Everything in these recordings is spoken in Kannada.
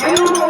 You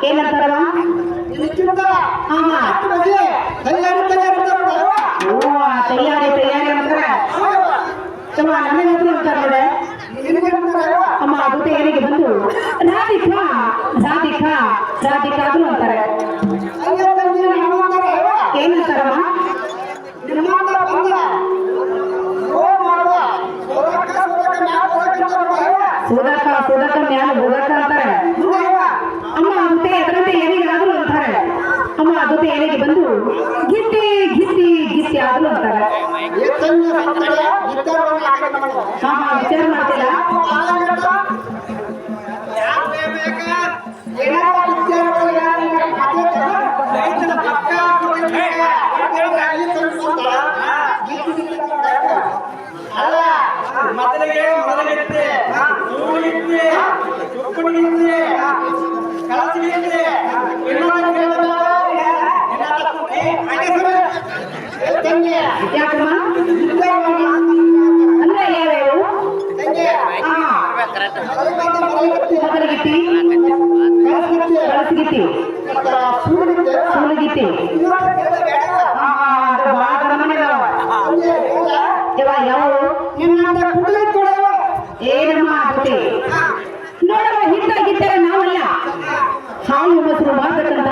ಏನಂತಾರವ ತಯಾರಿ ಅಂತಾರೆ ಚಮ್ಮ ನನಗೆ ಅಂತಾರೆ ನೋಡ ಅಮ್ಮ ಜೊತೆ ಏನಿಗೆ ಬಂದು ರಾಧಿಕಾ ರಾಧಿಕಾದ್ರು ಅಂತಾರೆ ಏನಂತಾರಮ್ಮ ಸುಧಕ ಮ್ಯಾಲ ಬೋಧಕ ಅಂತಾರೆ ಅಮ್ಮ ಜೊತೆ ಅದರಂತೆ ಏನಿಗಾದ್ರು ಅಂತಾರೆ ಅಮ್ಮ ಜೊತೆ ಏನಿಗೆ ಬಂದು ಗಿತ್ತಿ ಆದ್ರು ಅಂತಾರೆ ವಿಚಾರ ಮಾಡ್ತಿಲ್ಲ ಅಂದ್ರೆ ಯಾವ್ಯಾವು ಮೊದಲಗಿತ್ತಿ ಕಳಸಗಿತ್ತಿ ಸೂಲಗಿತ್ತಿ ಯಾವ ಏನಮ್ಮ ಆಗುತ್ತೆ ನೋಡವ ಹಿಂದಾಗಿದ್ದರೆ ನಾವಲ್ಲ ಹಾಲು ಮೊಸರು ಮಾಡ್ತಕ್ಕಂತ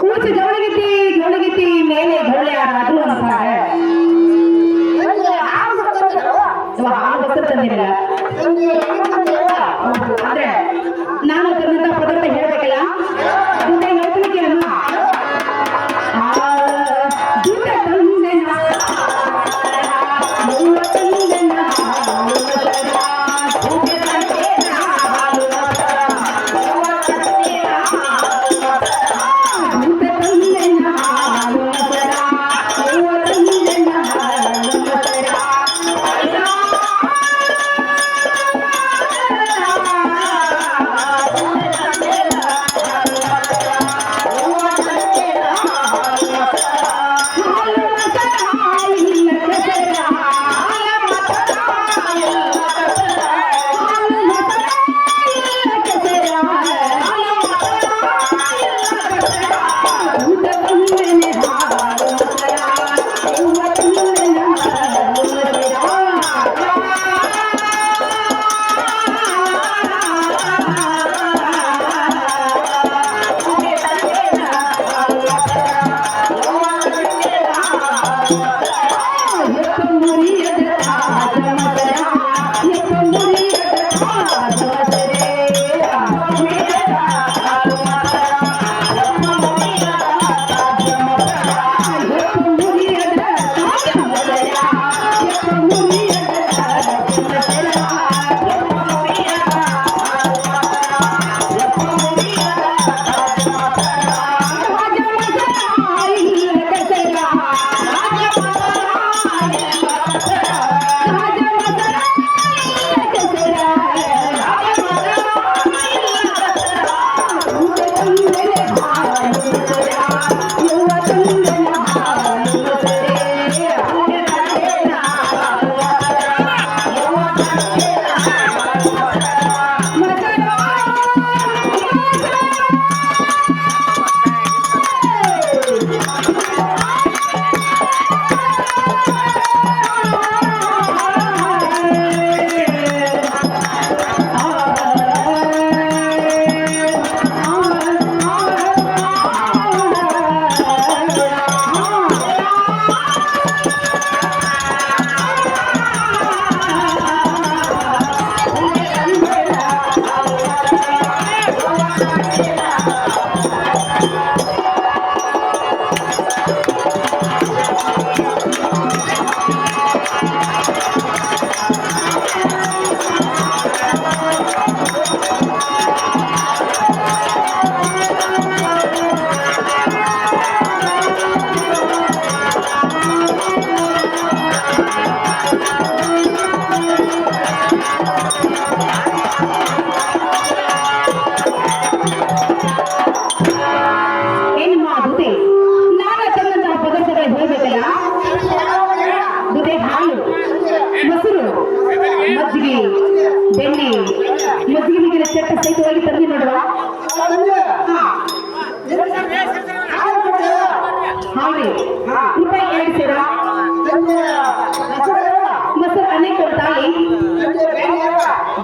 ಕೂಚು ಜವಳಿಗಿತ್ತಿ ಮೇಲೆ ಗೌಳೆ ಯಾರಾದ್ರೂ ಅಂತಾರೆ ಹಾಲು ಮೊಸರು ತಂದಿರಲ್ಲ ಅಂದ್ರೆ ನಾನು ತಂದಂತ ಪದಾರ್ಥ ಹೇಳ್ಬೇಕಲ್ಲ ಮುಂದೆ ಹೇಳ್ತೀನಿ ಅಮ್ಮ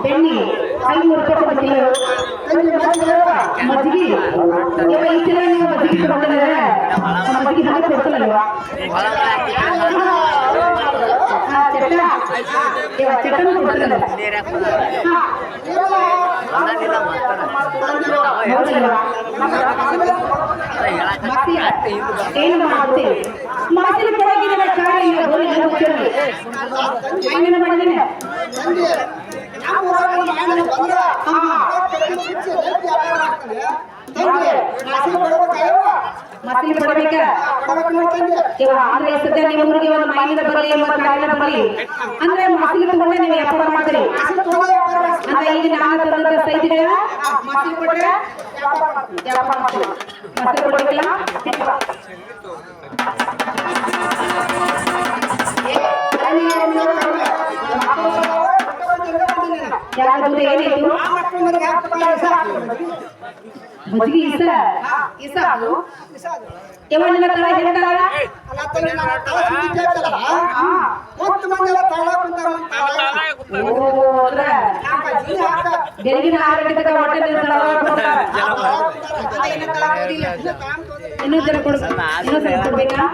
ಬೆಣ್ಣಿ 500 ರೂಪಾಯಿ ಕೊಡ್ತೀವಿ ಮಜ್ಜಿಗೆ ಇವ ಈ ತಿಂಗಳ ನೀವು ಮಜ್ಜಿಗೆ ಕೊಡ್ತಾರೆ ಮಜ್ಜಿಗೆ ಹಾಕಿ ಕೊಡ್ತಾರಲ್ವಾ ಚಟನು ಕೊಡ್ತಾರಲ್ಲ ಏನು ಮಾಡ್ತೀವಿ ಮಾತಿನ ಕೆಳಗಿನ ಕಾರ್ಯ ಮಾಡಿದ್ದೇನೆ ಮತ್ತಿಗೆ ಕೊಡಬೇಕ ಅಂದ್ರೆ ಸದ್ಯ ನಿಮ್ಮ ಊರಿಗೆ ಒಂದು ಮೈಲಿನ ಬರಲಿ ಕಾಯಿಲೆ ಬರಲಿ ಅಂದ್ರೆ ಮಸಿಗೆ ತಗೊಂಡೆ ನೀವು ವ್ಯಾಪಾರ ಮಾಡ್ತೀರಿ ಅಂದ್ರೆ ಈಗ ನಾನು ತಂದ ಸೈದಿಗಳ ಮಸಿಗೆ ಕೊಟ್ಟರೆ ವ್ಯಾಪಾರ ಮಾಡ್ತೀವಿ ಮಸಿಗೆ ಕೊಡಬೇಕಲ್ಲ ಯಾರು ಏನಿತ್ತು ಮಜ್ಜಿಗೆ ಇಸ ಅದು ಯಾವನ್ನ ತರ ಹೇಳ್ತಾರ ಬೆಳಗಿನ 6 ಗಂಟೆಗೆ ಹೊಟ್ಟೆ ಇನ್ನೂ ಜನ ಕೊಡ್ಬೇಕಾ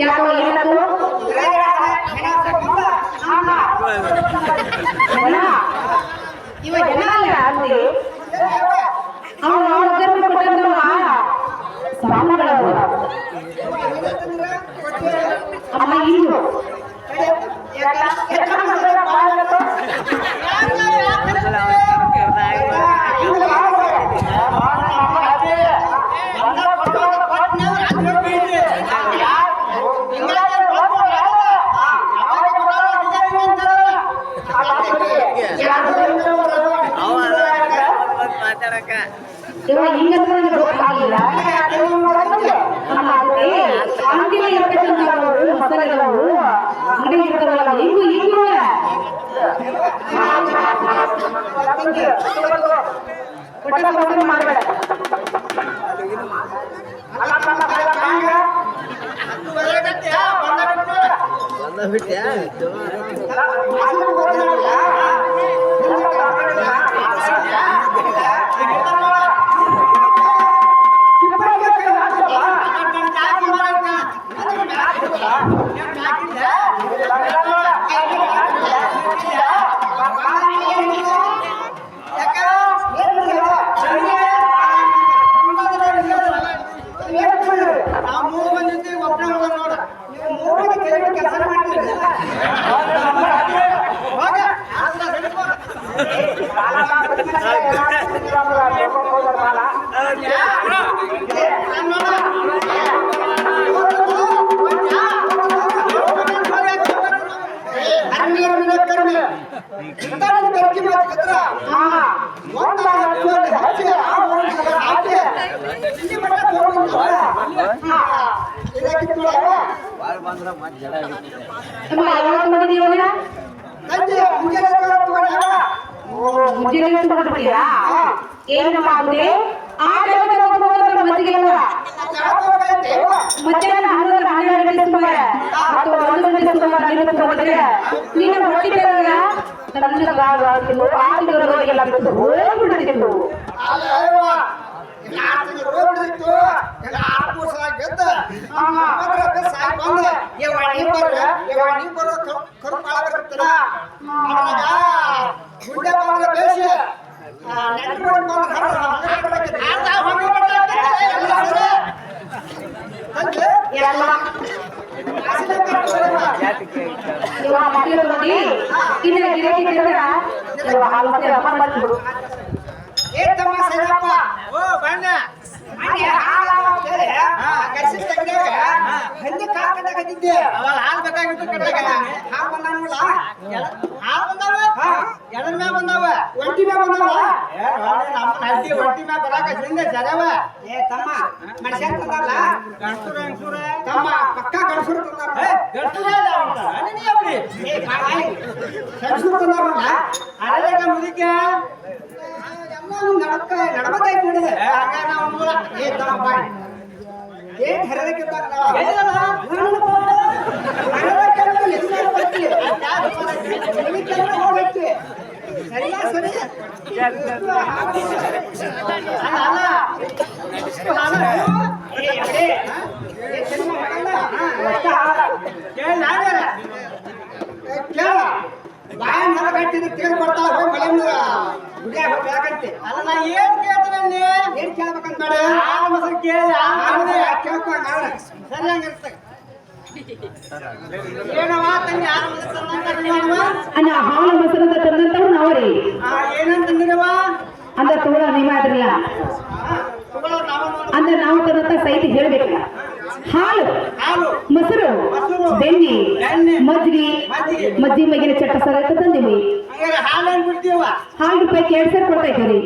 ಯಾಕೋ ಏನಾದ್ರು ಇವ ಜನ ಅಲ್ಲ ಅಲ್ಲಿ ಅವನು ಒಗ್ಗರಣೆ ಕೊಟ್ಟಂತವ ಸಾಮಗಳವು ಅಮ್ಮ ಇನ್ನು ಇವ ಹಿಂಗಂತ ನನಗೆ ಗೊತ್ತಾಗಿಲ್ಲ ಅಂಗಡಿಯಲ್ಲಿ ಇರ್ತಕ್ಕಂಥವು ಮಸಾಲೆಗಳು ಅಂಗಡಿ ಇರ್ತಾವಲ್ಲ ಹಿಂಗು ಮಾಡಬೇಡ ಏನು ಮಾಡಿದೆ ಮಧ್ಯಾಹ್ನ 12 ಗಂಟೆ ಸುಮಾರು ಅಥವಾ 1 ಗಂಟೆ ಸುಮಾರು ನಿಂತುಕೊಂಡ್ರೆ ನೀನು ಹೊಟ್ಟಿದಾಗ ಎಲ್ಲ ಬಿಟ್ಟು ಹೋಗ್ಬಿಡ್ತಿತ್ತು ಹಂಗೆ ಕಾಲ್ ಕಟ್ಟಾಕತ್ತಿದ್ದೆ ಅವಾಗ ಹಾಲು ಬೇಕಾಗಿತ್ತು ಕಟ್ಟಾಗ ಹಾಲ್ ಬಂದಾನಲ್ಲ ಹಾಲು ಬಂದಾವ ಎಡದ ಮ್ಯಾಗ ಬಂದಾವ ಒಂಟಿ ಮ್ಯಾಗ ಬಂದಾವ ನಮ್ಮ ಹಟ್ಟಿ ಹೊಟ್ಟಿ ಮ್ಯಾಗ ಬರಾಕ ಹಿಂದೆ ಸರವ ಏ ತಮ್ಮ ಮನುಷ್ಯ ತಂದಾರಲ್ಲ ಗಣಸುರ ಹೆಂಗಸುರ ತಮ್ಮ ಪಕ್ಕ ಗಣಸರು ತಂದಾರ ಗಣಸುರ ಅಪ್ರಿ ಏ ಬಾಯ್ ಗಣಸರು ತಂದಾರಲ್ಲ ಅರೆಗ ಮುದಿಕೆ ನಡಬತ್ತಾಯ್ತು ನೋಡಿದೆ ಹಂಗ ನಾವು ಮೂಲ ಏ ತಮ್ಮ ಬಾಯ್ ಏನ್ ಹರದಕ್ಕಿದ್ದಾಗ ಸರಿಯಾ ಸರಿ ಕೇಳ ಬಾಯ ನರ ಕಟ್ಟಿದ್ರೆ ತಿಳಿದು ಕೊಡ್ತಾಳ ಹೋಗಿ ಮಳೆ ಗುಡಿಯಾಗ ಹೋಗಿ ಬೆಳಕಂತೆ ಅಲ್ಲ ನಾ ಏನ್ ಕೇಳ್ತೀನಿ ಏನ್ ಕೇಳ್ಬೇಕಂತ ಮಾಡ ಹಾಲು ಮೊಸರು ಕೇಳಿ ಕೇಳ್ಕೊ ನಾಳೆ ಸರಿ ಹಂಗಿರ್ತ ಏನವ ತಂಗಿ ಹಾಲು ಮೊಸರು ತಂದಂಗ ಅಣ್ಣ ಹಾಲು ಮೊಸರಿಂದ ತಂದಂತವ್ರು ನಾವ್ರಿ ಏನಂತ ತಂದಿರವ ಅಂದ್ರೆ ತಗೊಳ್ಳೋ ನೀವೇ ಆದ್ರಲ್ಲ ತಗೊಳ್ಳೋ ನಾವು ನೋಡು ಅಂದ್ರೆ ನಾವು ತಂದಂತ ಸಹಿತ ಹೇಳ್ಬೇಕಲ್ಲ ಹಾಲು ಹಾಲು ಮೊಸರು ಮೊಸರು, ಬೆಣ್ಣೆ ಬೆಣ್ಣೆ, ಮಜ್ಜಿಗೆ ಮಜ್ಜಿಗೆ, ಮಜ್ಜಿ ಮಗಿನ ಚಟ್ಟ ಸರ ತಂದಿವಿ ಹಂಗಾರೆ ಹಾಲು ಏನ್ ಬಿಡ್ತೀವ ಹಾಲು ರೂಪಾಯಿ 2 ಸೇರ್ ಕೊಡ್ತಾ ಇದ್ದೀವಿ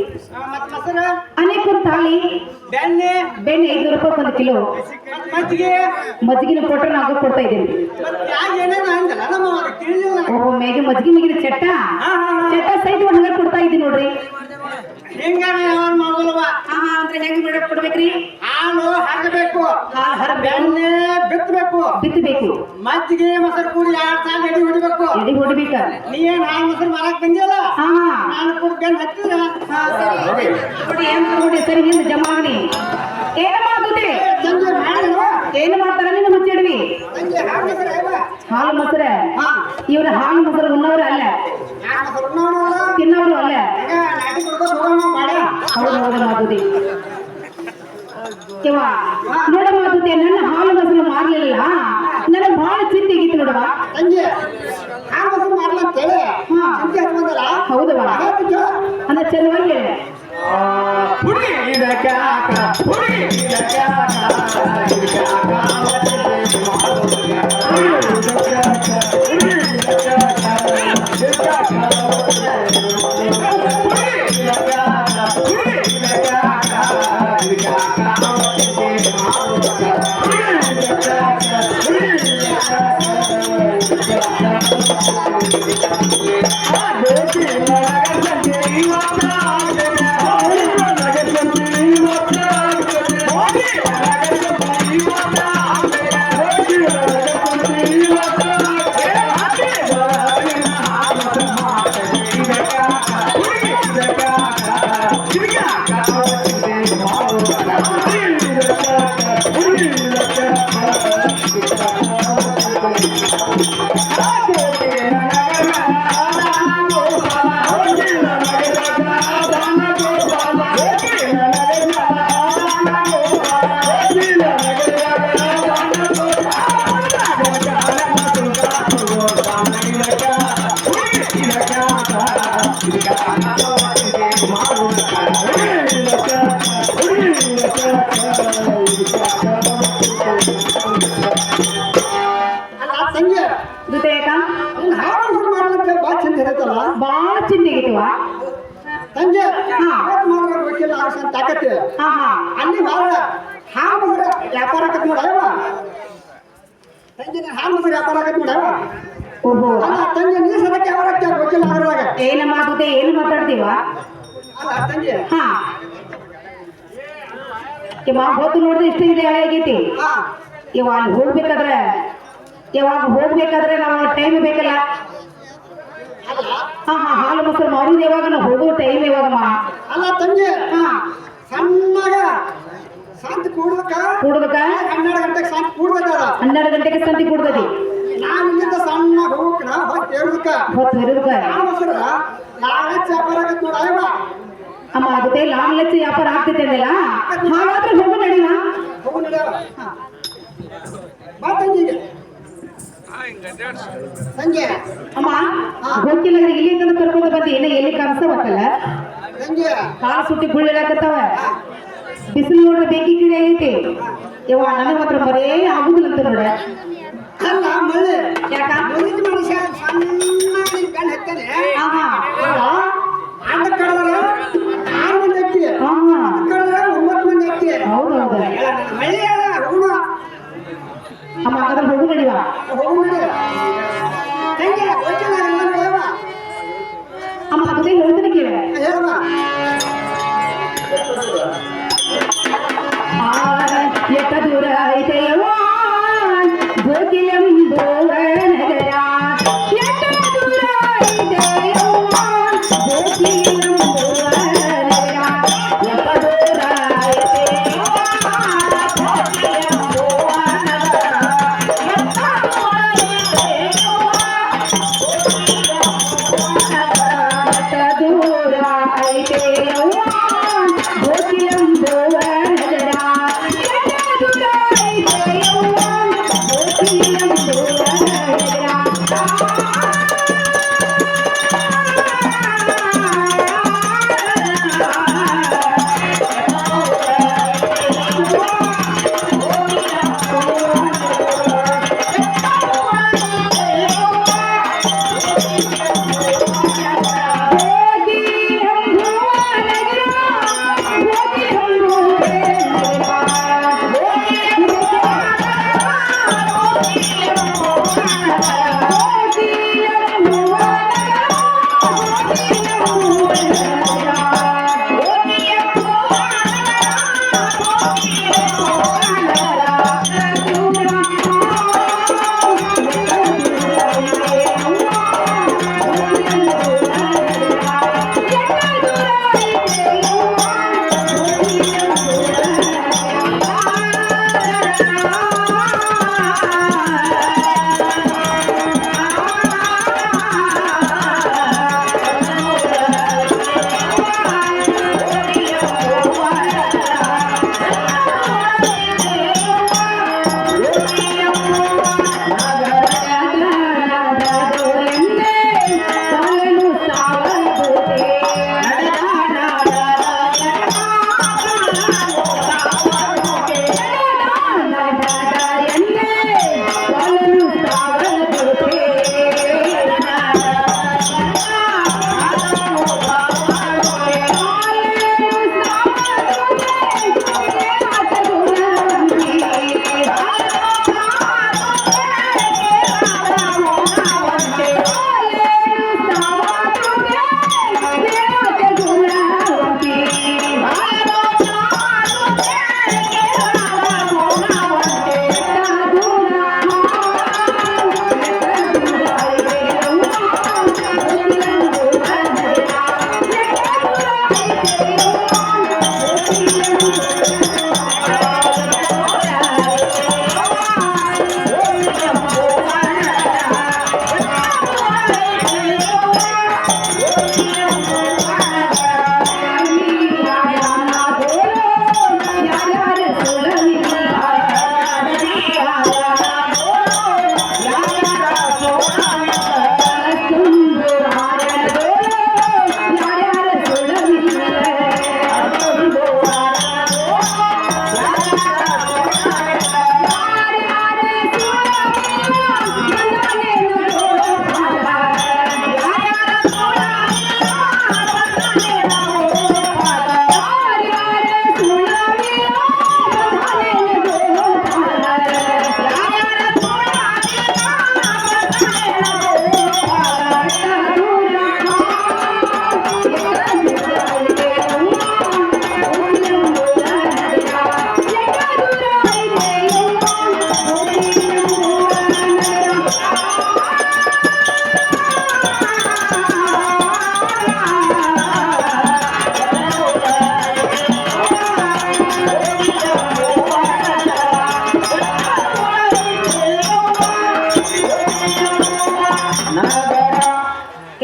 ಮತ್ ಮೊಸರು ಅನೇಕ ಒಂದು ತಾಳಿ ಬೆಣ್ಣೆ ಬೆಣ್ಣೆ 5 ರೂಪಾಯಿ 1 ಕಿಲೋ ಮತ್ ಮಜ್ಜಿಗೆ ಮಜ್ಜಿಗೆನ ಕೊಟ್ಟರೆ ನಾವು ಕೊಡ್ತಾ ಇದ್ದೀವಿ ಮತ್ ಯಾಕೆ ಏನೇನು ಅಂದಲ್ಲ ನಮ್ಮ ಅವ್ರಿಗೆ ತಿಳಿದಿಲ್ಲ ನನಗೆ. ಓ ಮೇಗೆ ಮಜ್ಜಿಗೆ ಮಗಿನ ಚಟ್ಟ ಹಾ, ಹಾ, ಹಾ. ಚಟ್ಟ ಸಹಿತ ಹಂಗ ಕೊಡ್ತಾ ಇದ್ದೀವಿ ನೋಡ್ರಿ ಹಿಂಗಾರ ಯಾವಾಗ ಮಾಡೋದಲ್ವ ಅಂದ್ರೆ ಹೆಂಗ್ ಬಿಡಕ್ ಕೊಡ್ಬೇಕ್ರಿ ಹಾಲು ಹಾಕಬೇಕು ಹಾಲು ಹರಬೇಕು ಬೆಣ್ಣೆ ಬಿತ್ತಬೇಕು ಬಿತ್ತಬೇಕು ಮಜ್ಜಿಗೆ ಮೊಸರು ಕೂಡಿ 2 ಸಾಲ ಎಡಿ ಹೊಡಿಬೇಕು ಎಡಿ ಹೊಡಿಬೇಕ ನೀ ಏನ್ ಹಾಲು ಮೊಸರು ಮಾರಕ್ ಬಂದಿಯಲ್ಲ ಹಾ ನಾನು ಕೂಡ ಬೆನ್ ಹತ್ತಿರ ನೋಡಿ ಏನ್ ನೋಡಿ ಸರಿ ಹಿಂದೆ ಜಮಾವಣಿ ಏನು ಮಾಡ್ತದೆ ತಂದೆ ಮಾಡಿದ್ರು ಏನು ಮಾಡ್ತಾರ ನೀನು ಮುಚ್ಚಿಡ್ವಿ ತಂದೆ ಹಾಕ್ಬೇಕ್ರೆ ಹಾಲು ಮೊಸರ ಹಾ ಇವ್ರ ಹಾಲು ಮೊಸರು ಉಣ್ಣವ್ರು ಅಲ್ಲ ಯಾಕೆ ಮೊಸರು ನೋಡೋಣ ತಿನ್ನೋರು ಅಲ್ಲ ನಾಟಿ ಕೊಡ್ಕೊಂಡು ಹೋಗೋಣ ಮಾಡಿ ಹೌದು ಹೌದು ಮಾತುದಿ ಕೇವ ನೋಡ ಮಾತುದಿ ನನ್ನ ಹಾಲು ಮೊಸರು ಮಾರ್ಲಿಲ್ಲ ನನಗೆ ಬಹಳ ಚಿಂತೆ ಆಗಿತ್ತು ನೋಡವ ತಂದೆ ಆ ಮೊಸರು ಮಾಡಲ್ಲ ಅಂತೇಳಿ ಹಾ. ಚಿಂತೆ ಹಚ್ಕೊಂಡಲ್ಲ ಹೌದವ ಅಂದ್ರೆ ಚೆಲುವಾಗಿ ಅಲ್ಲ ತಂದೆ ಜೊತೆಗ ಹಾಲು ಮೊಸರು ಮಾಡಲ್ಲ ಭಾಳ ಚಿಂತೆ ಇರುತ್ತಲ್ಲ ಬಹಳ ಚಿಂತೆ ಆಗಿತ್ತವ ತಂದೆ ಮಾಡೋದ್ರ ಗೊತ್ತಿಲ್ಲ ಅಂತ ತಾಕತ್ತೆ ಹಾ ಹಾ ಅಲ್ಲಿ ಮಾಡ ಹಾಲು ಮೊಸರು ವ್ಯಾಪಾರ ಆಕತ್ ನೋಡವ ತಂದೆ ನಾನು ಹಾಲು ಮೊಸರು ವ್ಯಾಪಾರ ಆಕತ್ ನೋಡವ ಓಹೋ ಅಲ್ಲ ತಂದೆ ನೀ ಸದಕ್ಕೆ ವ್ಯಾಪಾರ ಆಗ್ತೇವೆ ಗೊತ್ತಿಲ್ಲ ಅದ್ರೊಳಗೆ ಏನ ಮಾತುದೆ ಏನು ಮಾತಾಡ್ತೀವ ಅಲ್ಲ ತಂದೆ ಹಾ ಇವ ಹೊತ್ತು ನೋಡಿದ್ರೆ ಇಷ್ಟ ಇದೆ ಹಳೆ ಆಗೈತಿ ಹಾ ಇವಾಗ ಹೋಗ್ಬೇಕಾದ್ರೆ ನಾವು ಟೈಮ್ ಬೇಕಲ್ಲ ಹಾ ಹಾ ಹಾಲು ಮೊಸರು ಮಾಡೋದು ಯಾವಾಗ ನಾವು ಹೋಗೋ ಟೈಮ್ ಯಾವಾಗಮ್ಮ ಅಲ್ಲ ತಂದೆ ಹಾ ಸಣ್ಣಗ ಸಂತ ಕೂಡ್ಬೇಕ ಕೂಡ್ಬೇಕ 12 ಗಂಟೆಗೆ ಸಂತ ಕೂಡ್ಬೇಕದ 12 ಗಂಟೆಗೆ ಸಂತಿ ಕೂಡ್ತೈತಿ ನಾನು ಇಲ್ಲಿಂದ ಸಣ್ಣ ಹೋಗ್ಬೇಕ ಹೊತ್ತು ಇರ್ಬೇಕ ಹೊತ್ತು ಇರೋದಕ್ಕ ಹಾಲು ಮೊಸರು ನಾಳೆ ವ್ಯಾಪಾರ ಆಗತ್ ನೋಡವ ಅಮ್ಮ ಅದಕ್ಕೆ ಲಾಂಗ್ ಲೆಚ್ಚ ವ್ಯಾಪಾರ ಆಗ್ತೈತೆ ಅಂದಿಲ್ಲ ಹಾಗಾದ್ರೆ ಹೋಗು ನಡಿನ ಹೋಗು ನಡೆಯವ ಬಾ ತಂಗಿಗೆ ತಂಗಿ ಅಮ್ಮ ಗೊತ್ತಿಲ್ಲ ಇಲ್ಲಿ ತನಕ ಕರ್ಕೊಂಡು ಬಂದು ಏನ ಎಲ್ಲಿ ಕನಸ ಬರ್ತಲ್ಲ ತಂಗಿ ಕಾಲು ಸುಟ್ಟಿ ಗುಳ್ಳಿಡಾಕತ್ತಾವ ಬಿಸಿಲು ನೋಡ್ರೆ ಬೇಕಿ ಕಿಡಿ ಐತಿ ಯವ್ವ ನನಗ ಮಾತ್ರ ಬರೇ ಆಗುದಿಲ್ಲಂತ ನೋಡ ಅಲ್ಲ ಮಳ್ಳಿ ಯಾಕ ಮುದುಕ ಮನುಷ್ಯ ಸಣ್ಣ ಕಣ್ಣು ಹತ್ತಾನೆ ಆಹಾ ಆಟ ಕಡದ್ರ 6 ಮಂದಿ ಐತಿ ಆಹಾ ಕಡದ್ರ 9 ಮಂದಿ ಐತಿ ಹೌದೌದ ಮಳ್ಳಿ ಹೋಗುಣ ಅಮ್ಮ ಹಾಗಾದ್ರೆ ಹೋಗು ನಡಿವ ಹೋಗುಣ ತಂಗಿ ಗೊತ್ತಿಲ್ಲ ಹೇಳವ ಅಮ್ಮ ಅದೇ ಹೇಳ್ತೀನಿ ಕೇಳ ಹೇಳವ ಎಷ್ಟ ದೂರ ಐತೆಯವ್ವ ಗೋಕಿಲೆಂಬುವ ನಗರ ಎಷ್ಟ ದೂರ ಐತೆಯವ್ವ ಗೋಕಿಲೆಂಬುವ ನಗರ ಎಷ್ಟ ದೂರ ಐತೆಯವ್ವ ಗೋಕಿಲೆಂಬುವ ನಗರ ಎಷ್ಟ ದೂರ ಐತೆಯವ್ವ ಎಷ್ಟ ದೂರ ಐತೆಯವ್ವ ಗೋಕಿಲೆಂಬುವ ನಗರ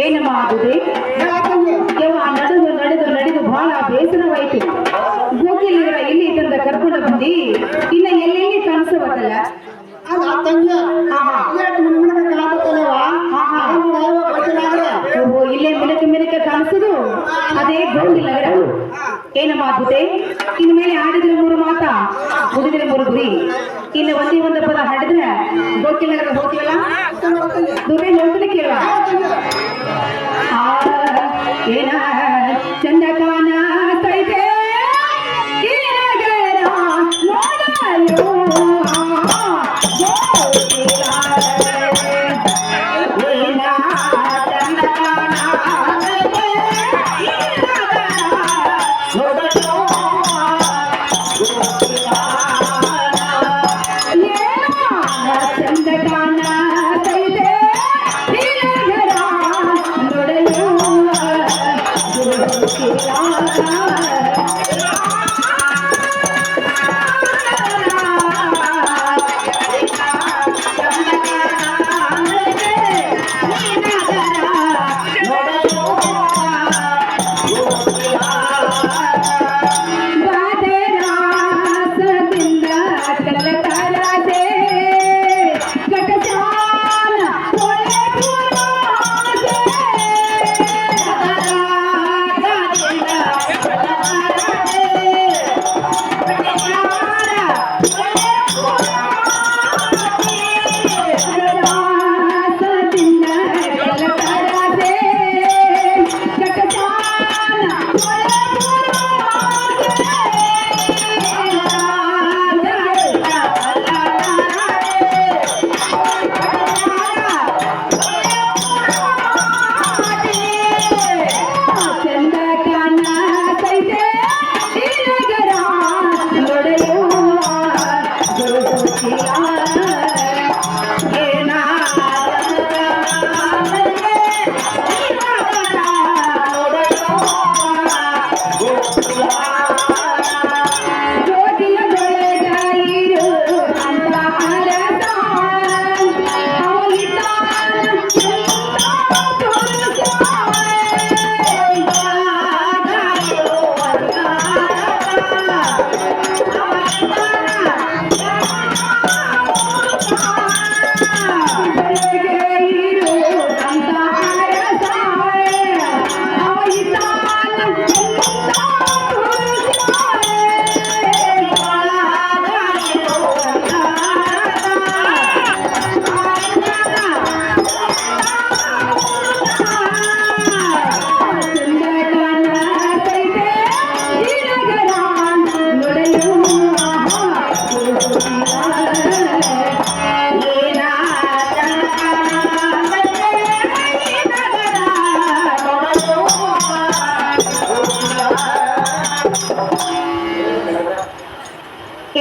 ಏನಮ್ಮ ಆಗುದೆ ಯವ್ವ ನಡೆದು ನಡೆದು ನಡೆದು ಬಹಳ ಬೇಸರವಾಯಿತು ಗೋಕಿಲಿಗರ ಇಲ್ಲಿ ತಂದ ಕರ್ಕೊಂಡು ಬಂದಿ ಇನ್ನ ಎಲ್ಲೆಲ್ಲಿ ಕಾಣಿಸಬತ್ತಲ್ಲ ಅಲ್ಲ ತಂಗಿ ಎಷ್ಟು ಮುನ್ನಡೆ ಕಾಣುತ್ತಲ್ಲವಾ ಓಹೋ ಇಲ್ಲೇ ಮಿನಕ ಮಿನಕ ಕಾಣಿಸುದು ಅದೇ ಗೋಕಿಲಿಗರ ಏನಮ್ಮ ಅದ್ಭುತೆ ಇನ್ನು ಮೇಲೆ ಹಾಡಿದ್ರೆ 3 ಮಾತ ಮುಡಿದ್ರೆ 3 ಗುರಿ ಇನ್ನು ಒಂದೇ ಒಂದು ಪದ ಹಾಡಿದ್ರೆ ಗೋಕಿನಗರ ಹೋಗ್ತೀವಲ್ಲ ದುರ್ಗೆ ಹೇಳ್ತೀನಿ ಕೇಳ ಏನ ಚಂದ ಕಾಣತೈತೆ ಈ ನಗರ ನೋಡಲು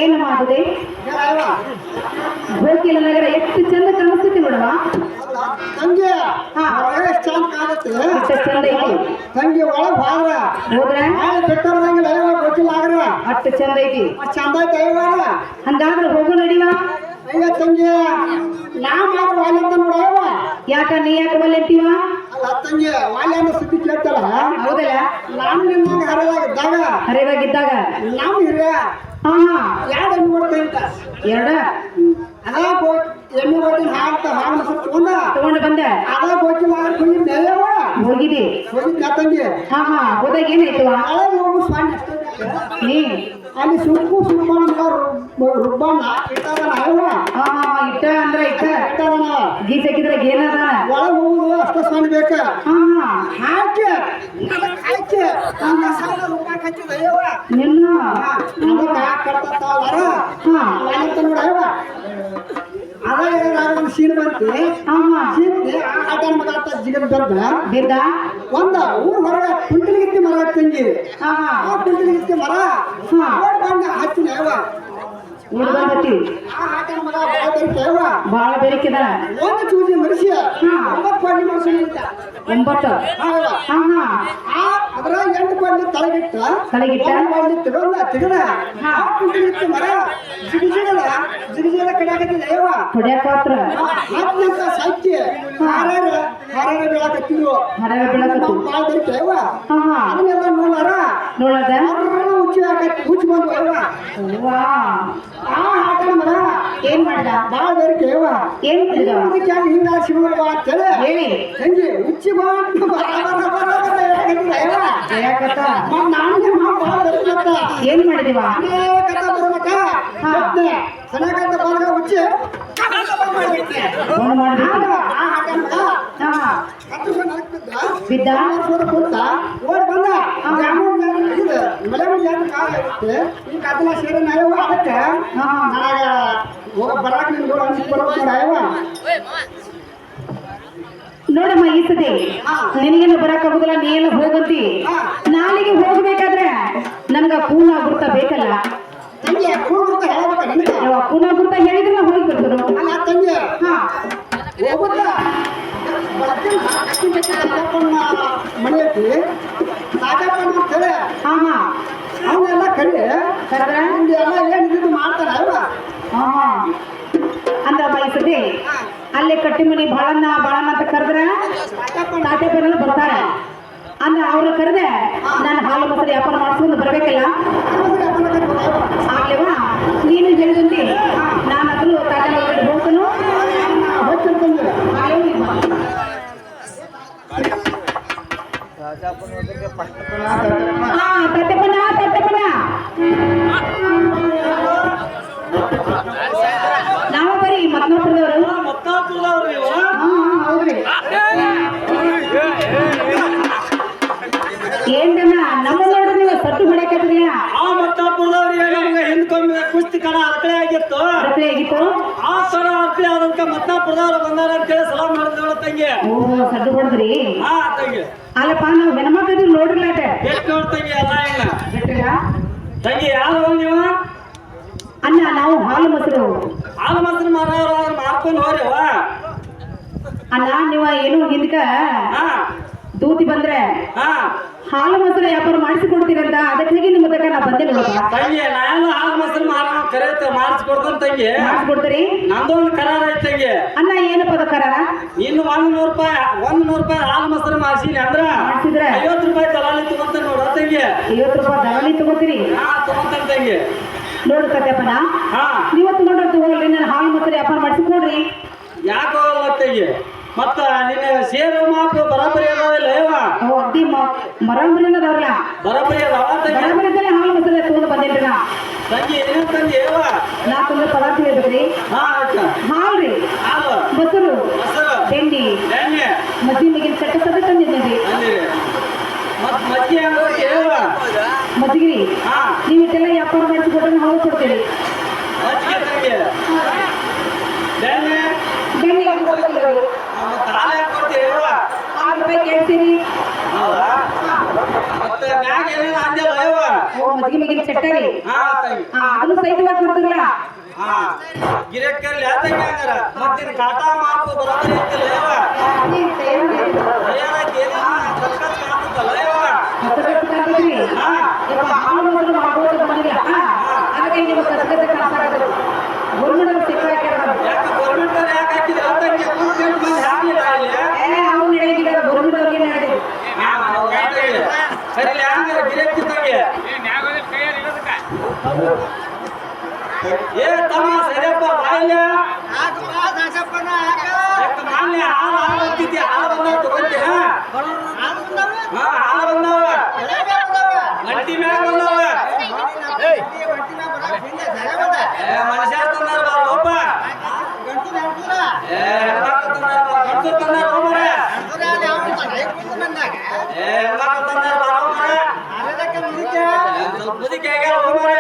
ಏನು ಮಾಡಿದೆ ಗೋಕಿಲ ನಗರ ಎಷ್ಟು ಚಂದ ಕಾಣಿಸ್ತೈತಿ ನೋಡವಾ ತಂಗಿ ಹಾ. ಎಷ್ಟು ಚಂದ ಕಾಣುತ್ತೆ ಎಷ್ಟು ಚಂದ ಐತಿ ತಂಗಿ ಒಳಗ್ ಹೋದ್ರ ಹೋದ್ರ ಬೆಟ್ಟದಂಗಿಲ್ಲ ಗೊತ್ತಿಲ್ಲ ಆಗ್ರ ಅಷ್ಟು ಚಂದ ಐತಿ ಚಂದ ಐತೆ ಐವಾರ ಹಂಗಾದ್ರೆ ಹೋಗೋ ನಡಿವಾ ಅಯ್ಯ ತಂಗಿ ನಾ ಮಾತ್ರ ವಾಲಿ ಅಂತ ನೋಡವ ಯಾಕ ನೀ ಯಾಕೆ ಬಲ್ಲೆಂತೀವ ಅಲ್ಲ ತಂಗಿ ವಾಲಿ ಅನ್ನೋ ಸುದ್ದಿ ಕೇಳ್ತಲ್ಲ ಹೌದಲ್ಲ ನಾನು ನಿನ್ನ ಹರಿವಾಗಿದ್ದಾಗ ಹರಿವಾಗಿದ್ದಾಗ ನಾವು ಹಿರಿಯ ಹಾ ಎರಡು ಎಣ್ಣೆ ಕೊಡ್ತೇವೆ ಅಂತ ಎರಡ ಅದ ಎಣ್ಣೆ ಕೊಡ್ತೀನಿ ಹಾಕ್ತ ಹಾಂಗ ತಗೊಂಡ ತಗೊಂಡು ಬಂದೆ ಅದ ಗೊತ್ತಿಲ್ಲ ಕುಯ್ಯಿ ಮೇಯವ ಹೋಗಿದಿ ಹೋಗಿದ್ದ ತಂಗಿ ಹಾ ಹೋದಾಗ ಏನಾಯ್ತವ ಒಳಗೆ ಹೋಗು ಸ್ವಾಮಿ ಅಷ್ಟೇ ನೀ ಅಲ್ಲಿ ಸುಕ್ಕು ಸುಬ್ಬಣ್ಣ ರುಬ್ಬಣ್ಣ ಇಟ್ಟದನ ಅಲ್ವ ಹಾ ಇಟ್ಟ ಅಂದ್ರ ಇಟ್ಟ ಇಟ್ಟದನ ಗೀಸ್ ಹಾಕಿದ್ರೆ ಏನದ ಒಳಗೆ ಹೋಗುದು ಅಷ್ಟ ಸ್ವಾಮಿ ಬೇಕ ಹಾ ಹಾಕಿ ಹಾಕಿ ಹಂಗ ಸಾಲ ರೂಪಾಯಿ ಹಚ್ಚಿದ ಅಯ್ಯವ ನಿನ್ನ ಅದಕ್ಕ ಕಟ್ತಾವಲ್ಲ ಹಾ ಅಂತ ನೋಡವ ಅದ ಒಂದು ಸೀನ್ ಬಂತಿ ಹಾ ಸೀನ್ ಆಟ ಮಗ ಜಿಗದ್ ಬಂದ ಬಿದ್ದ ಒಂದ ಊರ್ ಹೊರಗ ಕುಂಟಲಿಗಿತ್ತಿ ಮರ ತಂಗಿ ಹಾ ಆ ಕುಂಟಲಿಗಿತ್ತಿ ಮರ ಹಾ ಬಂದ ಹಚ್ಚಿನ ಅವ ಹುಡುಗತಿ ಆ ಆಟ ಮಗ ಬಾಳ ಬಾಳ ಬೆರಕಿದ ಒಂದು ಚೂಜಿ ಮನುಷ್ಯ ಹಾ. 9 ಕೊಂಡಿ ಮನುಷ್ಯ 9 ಹಾ ಹಾ ಅದರ 8 ಕೊಂಡಿ ತಳಗಿಟ್ಟ ತಳಗಿಟ್ಟ? ಕೊಂಡಿ ತಿಗದ ಹಾ. ಆ ಕುಂಟಲಿಗಿತ್ತಿ ಮರ ಜಿಗಿಜಿಗದ ಕಡೆ ಆಗತ್ತಿಲ್ಲ ಅಯ್ಯವ ಹೊಡ್ಯಾಕ ಹತ್ರ ಹತ್ತಂತ ಸಾಹಿತ್ಯ ಹಾರಾರ ಬೀಳಾಕತ್ತಿದ್ರು ಹರಗ ಬೀಳಕತ್ತು ಬಾಳ ಬರೀತೆ ಅಯ್ಯವ ಹಾ ಹಾ ಅದನ್ನೆಲ್ಲ ನೋಡಾರ ನೋಡದ ಹುಚ್ಚಿ ಹಾಕತ್ತಿ ಹುಚ್ಚಿ ಬಂದು ಅಯ್ಯವ ವಾ ಆ ಆಟನ ಮಗ ಏನ್ ಮಾಡ್ದ ಬಾಳ ಬರೀತೆ ಅಯ್ಯವ ಏನ್ ಮಾಡಿದ ಹಿಂಗ ಶಿವ ಬಾ ಅಂತೇಳಿ ಹೇಳಿ ಹೆಂಗೆ ಹುಚ್ಚಿ ಬಾ ಅಂತ ಬರ ಬರ ಬರ ಬರ ಹೇಳಕತ್ತಿದ ಅಯ್ಯವ ಹೇಳಕತ್ತ ನಾನು ಬಾಳ ಇವತ್ತ ಏನ್ ಮಾಡಿದೀವ ಅನೇಕ ಬರ್ಬೇಕ ಸಣ್ಣಗಂತ ಬಂದ ಹುಚ್ಚಿ ಫೋನ್ ಮಾಡ್ಬಿಟ್ಟು ಹಾ ಬಿದ್ದ ಕುಂತ ಓಡ್ ಬಂದ ಮಳೆ ಮುಂದೆ ಕಾಲ ಇರುತ್ತೆ ಈ ಕತ್ತಲ ಸೇರಿ ನಾಯವ ಅದಕ್ಕೆ ನನಗ ಹೋಗ ಬರಾಕ ನಿಮ್ಗೆ ಅನ್ಸ್ಕೊಡ್ಬೇಕು ನಾಯವ ನೋಡಮ್ಮ ಈ ಸತಿ ನಿನಗೇನು ಬರಕ್ ಆಗುದಿಲ್ಲ ನೀನು ಹೋಗಂತಿ ನಾಳೆಗೆ ಹೋಗ್ಬೇಕಾದ್ರೆ ನನ್ಗ ಕೂನ ಗುರ್ತ ಬೇಕಲ್ಲ ತಂಗಿ ಕೂಡ್ಬಿಡ್ತ ಹೇಳಬೇಕ ನಿನಗೆ ಕೂನ ಗುರ್ತ ಹೇಳಿದ್ರೆ ನಾ ಹೋಗಿ ಬರ್ತೀನಿ ಅಲ್ಲ ತಂಗಿ ಹಾ ಹೋಗುತ್ತ ಮನೆ ಐತಿ ಸಾಕಪ್ಪನ ಅಂತ ಹೇಳಿ ಹಾ ಹಾ ಅವನ್ನೆಲ್ಲ ಕರಿ ಕರೆದ್ರ ಎಲ್ಲ ಏನ್ ಇದು ಮಾಡ್ತಾರ ಅಲ್ವಾ ಹಾ ಅಂದ್ರ ಬಯಸದೆ ಅಲ್ಲೇ ಕಟ್ಟಿ ಮನಿ ಬಾಳನ್ನ ಅಂತ ಕರೆದ್ರ ತಾಟೆಪರಲ್ಲ ಬರ್ತಾರ ಅಂದ್ರ ಅವ್ರ ಕರೆದೆ ನಾನು ಹಾಲು ಮೊಸರು ವ್ಯಾಪಾರ ಮಾಡ್ಸ್ಕೊಂಡು ಬರ್ಬೇಕಲ್ಲ ಆಗ್ಲೇವಾ ನೀನು ಹೇಳಿದಂತೆ ನಾನು ಅದನ್ನು ತಾಟೆ ಒಳಗಡೆ ಹೋಗ್ತಾನು ಹೋಗ್ತಿರ್ತಂದ್ರೆ ಹಾ ತಟ್ಟೆಪನ ನಾವು ಬರೀ ಮತ್ನಾಪುರದವರು ಹೌದ್ರಿ ಏನ್ರಣ್ಣ ನಮ್ಮ ನೋಡ್ರಿ ನೀವು ಸತ್ತು ಹೊಡ್ಯಾಕತ್ರಿಲ್ಲ ಆ ಮತ್ತಾಪುರದವ್ರಿಗೆ ಹಿಂದ್ಕೊಮ್ಮೆ ಕುಸ್ತಿ ಕಣ ಅರ್ಕಳೆ ಆಗಿತ್ತು ರಕ್ಲೆ ಆಗಿತ್ತು ಆ ತರ ಅರ್ಕಳೆ ಆದಂತ ಮತ್ತಾಪುರದವ್ರು ಬಂದಾರ ಅಂತೇಳಿ ಸಲಾ ಮಾಡಿದವಳ ತಂಗಿ ಓ ಸದ್ದು ಹೊಡೆದ್ರಿ ಹಾ ತಂಗಿ ಅಲ್ಲಪ್ಪ ನಾವು ಹೆಣ್ಮಕ್ಳು ನೋಡ್ರಿಲ್ಲ ಎಷ್ಟು ನೋಡ್ತಂಗಿ ಅಲ್ಲ ಇಲ್ಲ ಬಿಟ್ಟಿಲ್ಲ ತಂಗಿ ಯಾರು ನೀವು ಅಣ್ಣ ನಾವು ಹಾಲು ಮೊಸರು ಹಾಲು ಮೊಸರು ಮಾರೋರು ಮಾರ್ಕೊಂಡು ಹೋರಿವ ಅಣ್ಣ ನೀವು ಏನು ಹಿಂದಕ ಹಾ ದೂತಿ ಬಂದ್ರೆ ಹಾ ಹಾಲು ಮೊಸರು ವ್ಯಾಪಾರ ಮಾಡಿಸಿಕೊಡ್ತೀರಂತ ಅದಕ್ಕಾಗಿ ನಿಮ್ಮ ತನಕ ನಾ ಬಂದೆ ನೋಡಪ್ಪ ತಂಗಿ ನಾನು ಹಾಲು ಮೊಸರು ಕರೆಯುತ್ತೆ ಮಾಡಿಸ್ಕೊಡ್ತಾನೆ ತಂಗಿ ಮಾಡಿಸ್ಕೊಡ್ತೀರಿ ನಂದೊಂದು ಕರಾರ ಐತಿ ತಂಗಿ ಅಣ್ಣ ಏನಪ್ಪ ಅದು ಕರಾರ ಇನ್ನು 100 ರೂಪಾಯಿ ಹಾಲು ಮೊಸರು ಮಾಡಿಸಿನಿ ಅಂದ್ರ ಮಾಡಿಸಿದ್ರೆ 50 ರೂಪಾಯಿ ದಲಾಲಿ ತಗೊಂತಾನೆ ನೋಡ ತಂಗಿ 50 ರೂಪಾಯಿ ದಲಾಲಿ ತಗೋತೀರಿ ಹಾ ತಗೊಂತಾನೆ ತಂಗಿ ನೋಡು ಸತ್ಯಪ್ಪನ ಹಾ ನೀವು ತಗೊಂಡ್ರೆ ತಗೊಳ್ರಿ ನಾನು ಹಾಲು ಮೊಸರು ವ್ಯಾಪಾರ ಮಾಡಿಸಿಕೊಡ್ರಿ ಯಾಕೋ ತಂಗಿ ಮತ್ತ ನಿನ್ನ ಸೇರು ಮಾಪು ಬರಾಬರಿ ಅದಾವಿಲ್ಲ ಏವ ಅದ್ದಿ ಮರಂಬ್ರಿನದವ್ರಲ್ಲ ಬರಾಬರಿ ಅದಾವ ತಂಗಿ ಬರಾಬರಿದ್ದಲ್ಲೇ ಹಾಲು ಮೊಸರು ತಗೊಂಡು ಬಂದಿಲ್ರಿ ನಾ ತಂಗಿ ಏನೇನು ತಂಗಿ ಏವ ನಾ ತಂದ್ರೆ ಪದಾರ್ಥ ಹೇಳ್ಬೇಕ್ರಿ ಹಾ ಆಯ್ತ ಹಾಲ್ರಿ ಹಾಲು ಮೊಸರು ಮೊಸರು ಬೆಣ್ಣಿ ಎಣ್ಣೆ ಮದ್ದಿ ಮಿಗಿನ ಚಟ್ಟ ಸದ ತಂದಿದ್ದೇನೆ ಅಂದಿರಿ ಮತ್ ಮಜ್ಜಿಗೆ ಅಂಗಡಿ ಏವ ಮದ್ದಿಗಿರಿ ಹಾ ನೀವು ಇಟ್ಟೆಲ್ಲ ವ್ಯಾಪಾರ ಮಾಡಿಸಿಕೊಟ್ರೆ ನಾವು ಕೊಡ್ತೇವೆ ಮಜ್ಜಿಗೆ ತಂಗಿ ಎಣ್ಣೆ ಬೆಣ್ಣೆ ಕೊಡ್ತೀವಿ ಮತ್ತ ಹಾಲು ಯಾಕೆ ಕೊಡ್ತೀವಿ ಏವ 6 ರೂಪಾಯಿ ಕೇಳ್ತೀರಿ ಹೌದಾ ಮತ್ತೆ ಮ್ಯಾಗ ಏನೇನು ಅಂಜಲ್ಲ ಏವ ಮದ್ದಿಗೆ ಮಿಗಿನ ಚಟ್ಟ ರೀ ಹಾ ತಂಗಿ ಅದನ್ನು ಸಹಿತವಾಗಿ ಕೊಡ್ತಿರಲ್ಲ ಹಾ ಗಿರಕ್ಕಲ್ಲಿ ಯಾತಂಗ ಹಂಗಾರ ಮತ್ತಿನ ಕಾಟಾ ಮಾಪು ಬರಾಬರಿ ಐತಿಲ್ಲ ಏವ ತಯಾರಾಗಿ ಏನೇನು ಕಚ್ಕಚ್ ಕಾಣ್ತದಲ್ಲ ಏವ ಹಾ ಹಾಲು ಮೊಸರು ಮಾಡ್ಬೋದು ಬಂದಿಲ್ಲ ಅದಕ್ಕೆ ನಿಮ್ಗೆ ಕಸಗತ್ತೆ ಕಾಸಾಗೋದು ಗೋರ್ಮೆಂಟ್ ಸಿಕ್ಕಾಕ್ಯಾರ ಯಾಕೆ ಗೌರ್ಮೆಂಟ್ ಅವ್ರು ಯಾಕೆ ಹಾಕಿದ್ರೆ ತಂಗಿ ಕೂತ್ಕೊಂಡು ಬಂದು ಹಾಕ್ಲಿಲ್ಲ ಇಲ್ಲಿ ಅವ್ನು ನಡೆಯಲಿಲ್ಲ ಗೋರ್ಮೆಂಟ್ ಅವ್ರಿಗೆ ನಡೆದಿದೆ ಸರಿ ಹಂಗಾರ ಗಿರಕ್ಕಿ ತಂಗಿ ಏ ತಮ್ಮ ಸರಿಯಪ್ಪ ಬಾಯಿಲ್ಲ ಮಾನ್ಯ ಹಾಲು ಅಂತಿದ್ದೆ ಹಾಲು ಬಂದಾವ ತಗೊಂತೀಯ ಹಾ ಹಾಲು ಬಂದಾವ ಗಂಟಿ ಮ್ಯಾಗ ಬಂದಾವ ಮನುಷ್ಯ ತಂದಾರ ಬಾರಪ್ಪ ಹೆಣ್ಮಕ್ಳು ತಂದಾರ ಹೋಗ್ಬಾರ ಹೆಣ್ಮಕ್ಳು ತಂದಾರ ಬಾರಪ್ಪ ಸ್ವಲ್ಪ ಮುದುಕಿ ಆಗ್ಯಾರ ಹೋಗ್ಬಾರ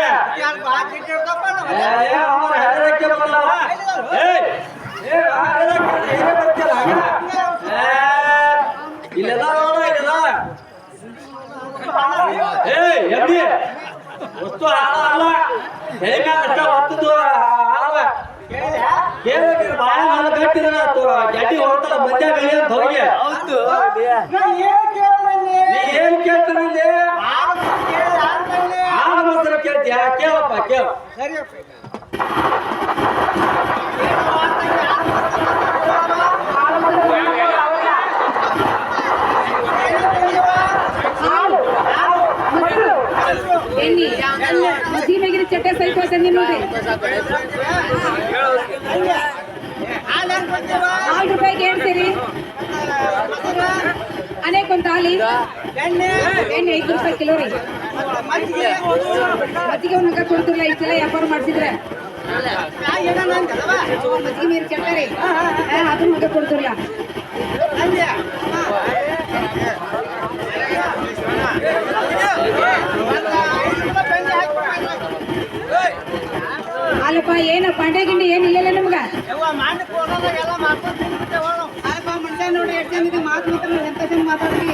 ಹೆದರಕ್ಕೆ ಬಂದವ ಇಲ್ಲದ ನೋಡ ಇಲ್ಲದ ಎಲ್ಲಿ ವಸ್ತು ಹಾಳ ಅಲ್ಲ ಹೇಗ ಅಷ್ಟ ಹೊತ್ತದು ಹಾಳ ಕೇಳಿ ಬಾಯ ಹಾಲು ಕಟ್ಟಿದ್ರ ಗಡ್ಡಿ ಹೋಗ್ತಾರ ಮಧ್ಯ ಬೆಳೆ ಅಂತ ಹೋಗಿ ನೀ ಏನ್ ಕೇಳ್ತಾನಲ್ಲಿ ಹಾಲು ಮೊಸರು ಕೇಳ್ತೀಯ ಕೇಳಪ್ಪ ಕೇಳ ಎಣ್ಣಿ ಮದ್ದಿ ಮೇಗಿನ ಚಟ್ಟೆ ಸಹಿತ ತಂದಿ ನೋಡಿ 4 ರೂಪಾಯಿಗೆ ಹೇಳ್ತೀರಿ ಅನೇಕ ಒಂದು ಹಾಲಿ ಎಣ್ಣೆ 5 ರೂಪಾಯಿ ಕಿಲೋ ರೀ ಮಜ್ಜಿಗೆ ಒಂದು ಕೊಡ್ತಿರಲ್ಲ ಇಷ್ಟೆಲ್ಲ ವ್ಯಾಪಾರ ಮಾಡ್ಸಿದ್ರೆ ಮಜ್ಜಿಗೆ ನೀರು ಕೆಟ್ಟಾರಿ ಅದನ್ನ ಮಗ ಕೊಡ್ತಿರಲ್ಲ ಅಲ್ಲಪ್ಪ ಏನು ಪಾಂಡೆ ಗಿಂಡಿ ಏನು ಇಲ್ಲ ನಮ್ಗ ಅಲ್ಲಪ್ಪ ಮನುಷ್ಯ ನೋಡ್ರಿ ಎಷ್ಟು ಜನ ಮಾತು ಮಾತ್ರ ಎಂತ ಜನ ಮಾತಾಡ್ರಿ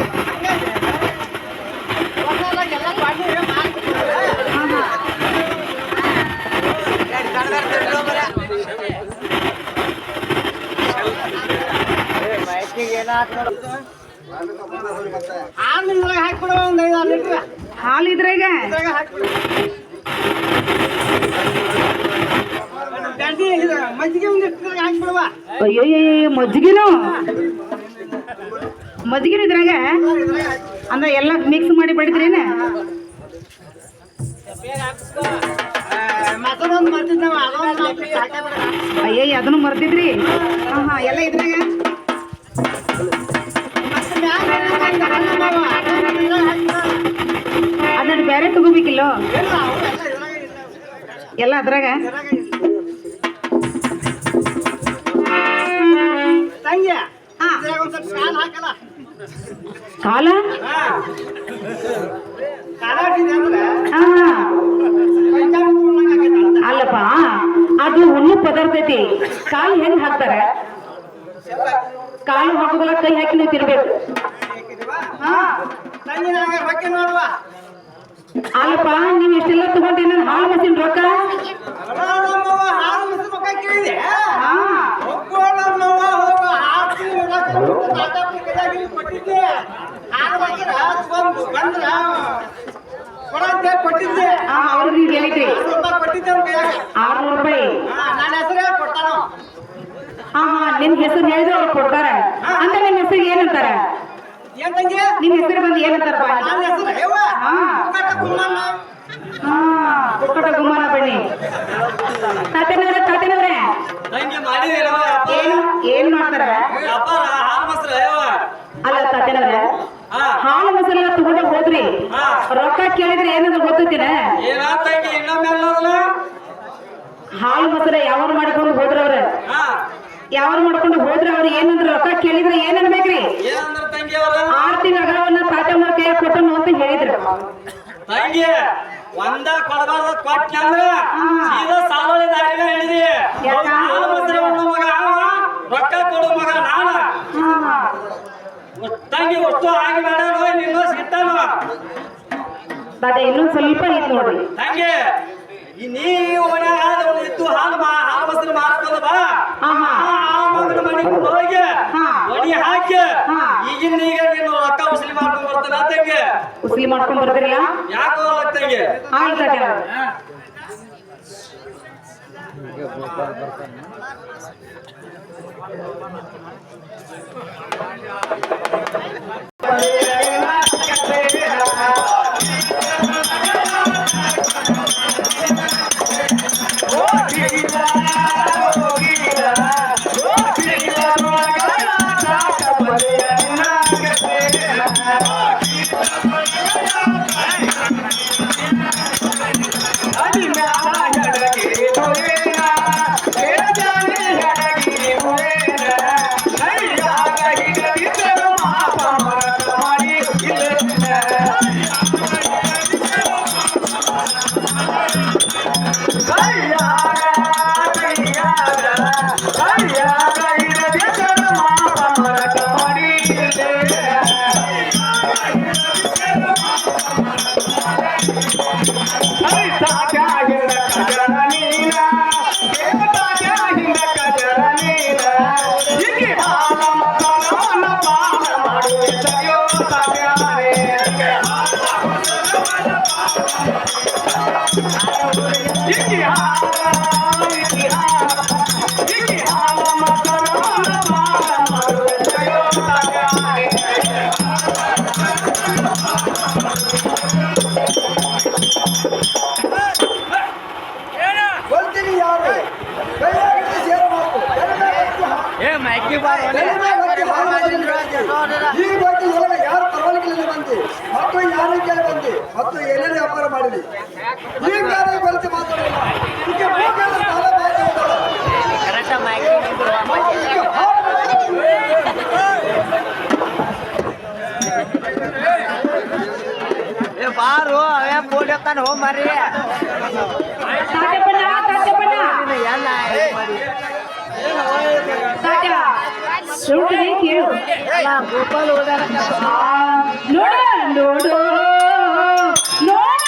ಹಾಲು ಇದ್ರಾಗ ಅಯ್ಯೋ ಮಜ್ಜಿಗೆನು ಮಜ್ಜಿಗೆನು ಇದ್ರಾಗ ಅಂದ್ರೆ ಎಲ್ಲ ಮಿಕ್ಸ್ ಮಾಡಿ ಬಡಿದ್ರೇನ ಅಯ್ಯ ಅದನ್ನು ಮರ್ತಿದ್ರಿ ಹಾ ಎಲ್ಲ ಇದ್ರಾಗ ಅದನ್ನ ಬೇರೆ ತಗೋಬೇಕಿಲ್ಲೋ ಎಲ್ಲ ಅದ್ರಾಗ ಕಾಲ ಅಲ್ಲಪ್ಪ ಅದು ಹುಣ್ಣು ಪದಾರ್ಥ ಐತಿ ಕಾಲು ಹೆಂಗ್ ಹಾಕ್ತಾರ ಕಾಲು ಹಾಕೋದಲ್ಲ ಕೈ ಹಾಕಿ ನೀವು ತಿರ್ಬೇಕು ಅಲ್ಲಪ್ಪ ನೀವ್ ಎಷ್ಟೆಲ್ಲ ತಗೊಂಡಿ ನಾನು ಹಾಲು ಮಸಿನ ರೊಕ್ಕ ಅವ್ರಿಗೆ ಹೇಳಿದ್ರಿ 600 ರೂಪಾಯಿ ಹಾ ನಿಮ್ ಹೆಸರು ಹೇಳಿದ್ರೆ ಅವ್ರು ಕೊಡ್ತಾರ ಅಂತ ನಿಮ್ ಹೆಸರಿಗೆ ಏನಂತಾರ ನಿಮ್ ಹೆಸರು ಬಂದು ಏನಂತಾರಪ್ಪ ಕುಕ್ಕಟ ಗುಮ್ಮಾನ ಬನ್ನಿ ತಾತನವ್ರೆ ಏನ್ ಮಾಡ್ತಾರ ಅಲ್ಲ ತಾತನವ್ರೆ ಹಾಲು ಮೊಸರೆಲ್ಲ ತಗೊಂಡ ಹೋದ್ರಿ ರೊಕ್ಕ ಕೇಳಿದ್ರೆ ಏನಂದ್ರೆ ಗೊತ್ತಿನ ಹಾಲು ಮೊಸರ ಯಾವಾಗ ಮಾಡ್ಕೊಂಡು ಹೋದ್ರವ್ರ ಯಾವಾಗ ಮಾಡ್ಕೊಂಡು ಹೋದ್ರ ಅವ್ರು ಏನಂದ್ರ ರೊಕ್ಕ ಕೇಳಿದ್ರೆ ಏನ್ ಅನ್ಬೇಕ್ರಿ 6 ತಿಂಗಳ ಅಗಲವನ್ನ ತಾತಮ್ಮರ ಕೈ ಕೊಟ್ಟನು ಅಂತ ಹೇಳಿದ್ರು ತಂಗಿ ಒಂದ ಕೊಡಬಾರ್ದ ಕೊಟ್ಟಂದ್ರ ಸೀದಾ ಸಾಲೋಳಿ ದಾರಿನ ಹೇಳಿದಿ ಹಾಲು ಮೊಸರು ಉಣ್ಣು ಮಗ ರೊಕ್ಕ ಕೊಡು ಮಗ ನಾನ ತಂಗಿ ಒಟ್ಟು ಆಗಿ ಬೇಡ ನಿನ್ನ ಸಿಟ್ಟಾನ ತಾತ ಇನ್ನೊಂದ್ ಸ್ವಲ್ಪ ಐತ್ ನೋಡ್ರಿ ತಂಗಿ ನೀವು ಇತ್ತು ಹಾಲು ಮೊಸರು ಮಾರ್ಕೊಂಡ ಬಾ ಮನೆಗೆ ಹೋಗಿ ಒಡಿ ಹಾಕಿ ಈಗಿನ ನೀನು ರೊಕ್ಕ ಉಸ್ಲಿ ಮಾಡ್ಕೊಂಡ್ ಬರ್ತಾನ ತಂಗಿ ಉಸ್ಲಿ ಮಾಡ್ಕೊಂಡ್ ಬರ್ತೀರಲ್ಲ ಯಾಕೋ ತಂಗಿ ಆಯ್ತು ಮತ್ತು ಏನೇನು ವ್ಯಾಪಾರ ಮಾಡಿದೆ ಈಗಾಗಲೇ ಬಲಿತ ಮಾತಾಡಲ್ಲ ಇದಕ್ಕೆ ಹೋಗಲು ಸಾಲ ಮಾತಾಡಲ್ಲ ಬಾರು ಅವೇ ಫೋಟೋ ತಾನು ಹೋಗ್ ಮಾರಿ ತಾಟಪ್ಪಣ್ಣ ತಾಟಪ್ಪಣ್ಣ ತಾಟ ಸುಳ್ಳು ಕೇಳು ಗೋಪಾಲ್ ಹೋದಾರ ನೋಡ ನೋಡು ನೋಡ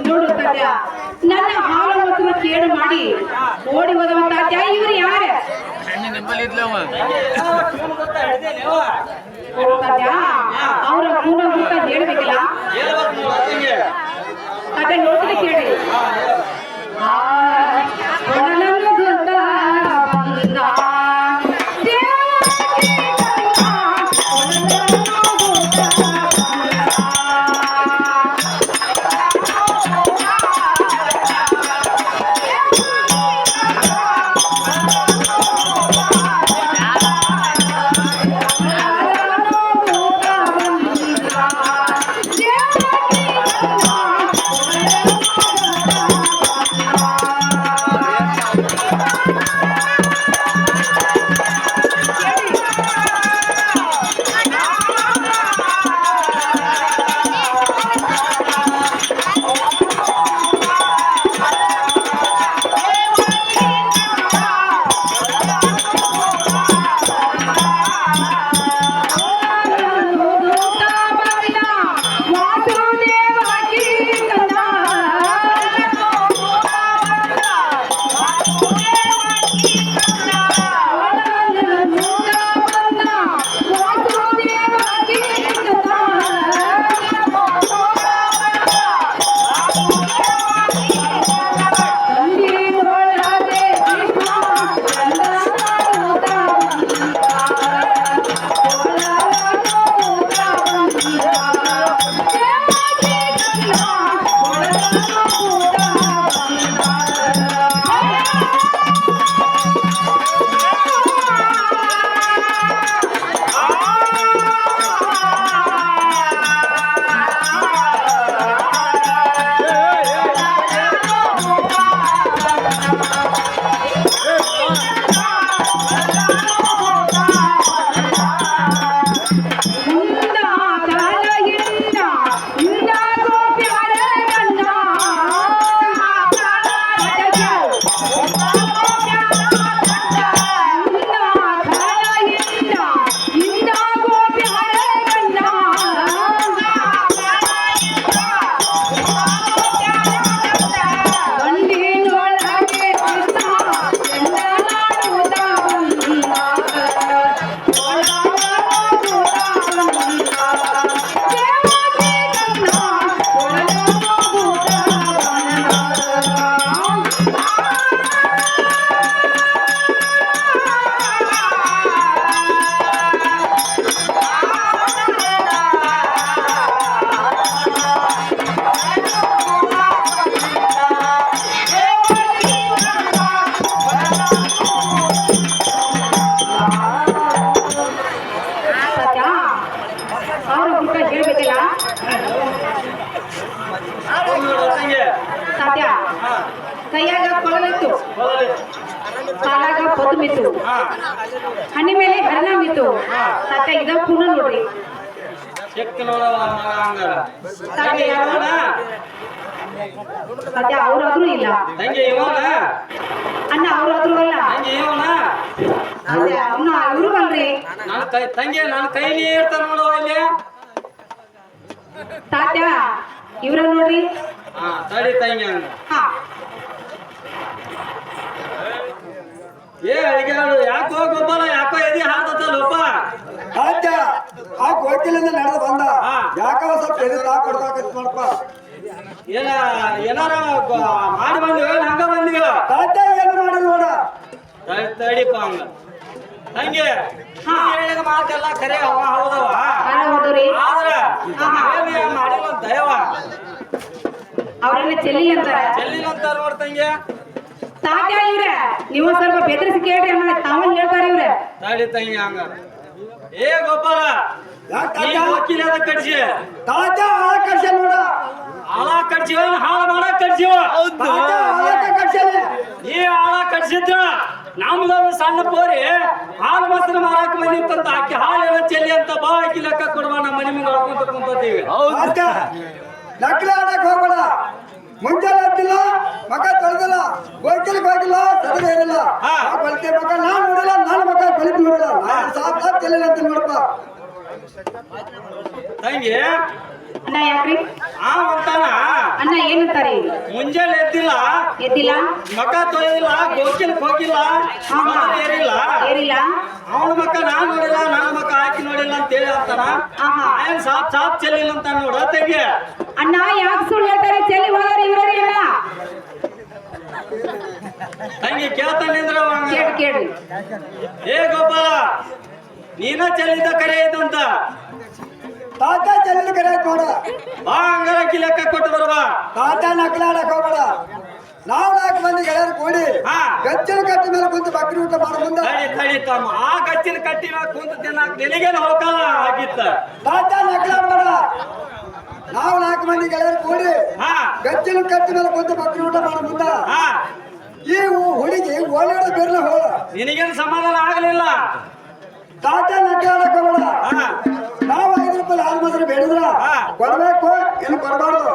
ನೋಡು ತಾತ್ಯ ನನ್ನ ಹಾಲು ಮೊಸರು ಕೇಳು ಮಾಡಿ ಓಡಿ ಹೋದವ ತಾತ್ಯ ಇವ್ರು ಯಾರು ತಾತ್ಯ ಅವರ ಮೂಲಭೂತ ಹೇಳ್ಬೇಕಿಲ್ಲ ತಾತ್ಯ ನೋಡ್ತೀನಿ ಕೇಳಿ ಹೊಡಿಬೇಕಿಲ್ಲ ತಂಗಿ ತಾತ್ಯ ಹಾ ಕೈಯಾಗ ಕೊಳಲಿತ್ತು ಹೋಗಲಿ ಕಾಲಾಗ ಪದುಮಿತ್ತು ಹಣ್ಣಿ ಮೇಲೆ ಹರಿನಾಮಿತ್ತು ತಾತ್ಯ ಇದ ಪುನಃ ನೋಡ್ರಿ ಚೆಕ್ ನೋಡವ ಮಗ ಹಂಗಾರ ತಾತ್ಯ ಇವನ ತಾತ್ಯ ಅವ್ರಾದ್ರೂ ಇಲ್ಲ ತಂಗಿ ಇವನ ಅಣ್ಣ ಅವ್ರಾದ್ರೂ ಅಲ್ಲ ತಂಗಿ ಇವನ ತಾತ್ಯ ಅವ್ನ ಇವ್ರು ಬಲ್ರಿ ನನ್ನ ಕೈ ತಂಗಿ ನನ್ನ ಕೈಲಿ ಇರ್ತಾನ ನೋಡುವ ಇಲ್ಲಿ ತಾತ್ಯ ಇವ್ರ ನೋಡ್ರಿ ಹಾ ತಡಿ ತಂಗಿ ಹಂಗ ಹಾ ಏ ಅಡಿಗಾಡು ಯಾಕೋ ಗೊಬ್ಬರ ಯಾಕೋ ಎದಿ ಹಾರ್ತಲ್ಲಪ್ಪ ಆಯ್ತ ಆ ಗೋಕಿಲಿಂದ ನಡೆದು ಬಂದ ಹಾ. ಯಾಕವ ಸ್ವಲ್ಪ ಎದೆ ತಾ ಕೊಡ್ಬೇಕಂತ ನೋಡಪ್ಪ ಏನ ಏನಾರ ಮಾಡಿ ಬಂದಿವ ಹಂಗ ಬಂದಿವ ತಾತ ಏನು ಮಾಡಿ ನೋಡ ತಡಿಪ್ಪ ಹಂಗ ಹಂಗೆ ಹೇಳಿದ ಮಾತೆಲ್ಲ ಖರೆ ಅವ ಹೌದವ ಯಾರ ಹೋದ್ರಿ ಆದ್ರ ಏನ್ ಮಾಡಿಲ್ಲ ಅಂತ ದಯವ ಅವ್ರನ್ನ ಚೆಲ್ಲಿ ಅಂತಾರ ಚೆಲ್ಲಿಲ್ಲ ಅಂತ ನೋಡ್ತಂಗೆ ತಾತ್ಯ ಇವ್ರೆ ನೀವು ಸ್ವಲ್ಪ ಬೆದರಿಸಿ ಕೇಳ್ರಿ ಅಮ್ಮ ತಾವ ಹೇಳ್ತಾರ ಇವ್ರೆ ತಡಿ ತಂಗಿ ಹಂಗ ಏ ಗೋಪಾಲ ಈ ವಕೀಲ ಅದ ಕಡ್ಸಿ ತಾತ ಆಳ ಕರ್ಸ ನೋಡ ಆಳ ಕಡ್ಸಿವ ಹಾಳ ಮಾಡಕ್ ಕಡ್ಸಿವ ತಾತ ಆಳಕ ಕರ್ಸಲೆ ಈ ಆಳ ಕಡ್ಸಿದ್ರ ನಮ್ದೊಂದು ಸಣ್ಣ ಪೋರಿ ಹಾಲು ಮೊಸರು ಮಾರಾಕ ಬಂದಿತ್ತಂತ ಆಕಿ ಹಾಲೆಲ್ಲ ಚೆಲ್ಲಿ ಅಂತ ಬಾ ಆಕಿ ಲೆಕ್ಕ ಕೊಡುವ ನಮ್ಮ ಮನೆ ಮುಂದೆ ಹೊಡ್ಕೊಂತ ಕುಂತೀವಿ ತಾತ ನಕಲಿ ಆಡಕ್ ಹೋಗ್ಬೇಡ ಮುಂಜಾನೆ ಎದ್ದಿಲ್ಲ ಮಗ ತೊಳೆದಿಲ್ಲ ಗೋಕಿಲಿಗೆ ಹೋಗಿಲ್ಲ ಸದನ ಇರಲ್ಲ ಹಾ. ಆ ಬಲಿಕೆ ಮಗ ನಾನ್ ನೋಡಿಲ್ಲ ನನ್ನ ಮಗ ಬಲಿಕೆ ನೋಡಿಲ್ಲ ನಾನು ಸಾಪ್ ಸಾಪ್ ಚೆಲ್ಲಿಲ್ಲ ಅಂತ ನೋಡಪ್ಪ ತಂಗಿ ಅಣ್ಣ ಯಾಕ್ರಿ ಆ ಅಂತಾನ ಅಣ್ಣ ಏನಂತಾರಿ ಮುಂಜಾನೆ ಎದ್ದಿಲ್ಲ ಎದ್ದಿಲ್ಲ ಮಕ ತೊಳೆದಿಲ್ಲ ಗೋಕಿಲ್ಕ್ ಹೋಗಿಲ್ಲ ಮಗ ಏರಿಲ್ಲ ಏರಿಲ್ಲ ಅವನ ಮಕ್ಕ ನಾನ್ ನೋಡಿಲ್ಲ ನನ್ನ ಮಕ್ಕ ಆಕಿ ನೋಡಿಲ್ಲ ಅಂತ ಹೇಳಿ ಅಂತಾನ ಆಹಾ. ಏನ್ ಸಾಪ್ ಸಾಪ್ ಚೆಲ್ಲಿಲ್ಲ ಅಂತ ನೋಡ ತಂಗಿ ಅಣ್ಣ ಯಾಕೆ ಸುಳ್ಳು ಹೇಳ್ತಾರೆ ಚೆಲ್ಲಿ ಹೋದಾರ ಇವ್ರೇ ಇಲ್ಲ ತಂಗಿ ಕೇಳ್ತಾನಿಂದ್ರ ಕೇಳಿ ಕೇಳ್ರಿ ಏ ಗೋಪಾಲ ನೀನ ಚೆಲ್ಲಿದ್ದ ಕರೆ ಇದ್ದಂತ ತಾತ ಚೆಲ್ಲಿ ಕರೆ ನೋಡ ಬಾ ಅಂಗಾರಕ್ಕಿ ಲೆಕ್ಕ ಕೊಟ್ಟು ಬರುವ ತಾತ ನಕಲಿ ಆಡಕ್ ಹೋಗ್ಬೇಡ ನಾವು 4 ಮಂದಿ ಗೆಳೆಯರು ಕೂಡಿ ಹಾ. ಗಚ್ಚಲ ಕಟ್ಟಿ ಮೇಲೆ ಕುಂತು ಬಕ್ರಿ ಊಟ ಮಾಡೋ ಮುಂದೆ ತಡಿ ತಮ್ಮ ಆ ಗಚ್ಚಿನ ಕಟ್ಟಿನ ಕುಂತ ತಿನ್ನಾಕ ನಿನಗೇನು ಹೋಗಲ್ಲ ಆಗಿತ್ತ ತಾತ ನಕಲಿ ಆಡ್ಬೇಡ ನಾವು 4 ಮಂದಿ ಗೆಳೆಯರು ಕೂಡಿ ಹಾ ಗಚ್ಚಲ ಕಟ್ಟಿ ಮೇಲೆ ಕುಂತು ಬಕ್ರಿ ಊಟ ಮಾಡೋ ಮುಂದೆ ಹಾ ಈ ಹುಡುಗಿ ಓಡಾಡ ಬೇರೆ ಹೋಳ ನಿನಗೇನು ಸಮಾಧಾನ ಆಗಲಿಲ್ಲ ತಾತ ನಕಲಿ ಆಡಕ್ ಹೋಗ್ಬೇಡ ಹಾ ನಾವು 5 ರೂಪಾಯಿ ಹಾಲು ಮೊಸರು ಬೇಡಿದ್ರ ಹಾ. ಕೊಡ್ಬೇಕು ಏನು ಕೊಡಬಾರ್ದು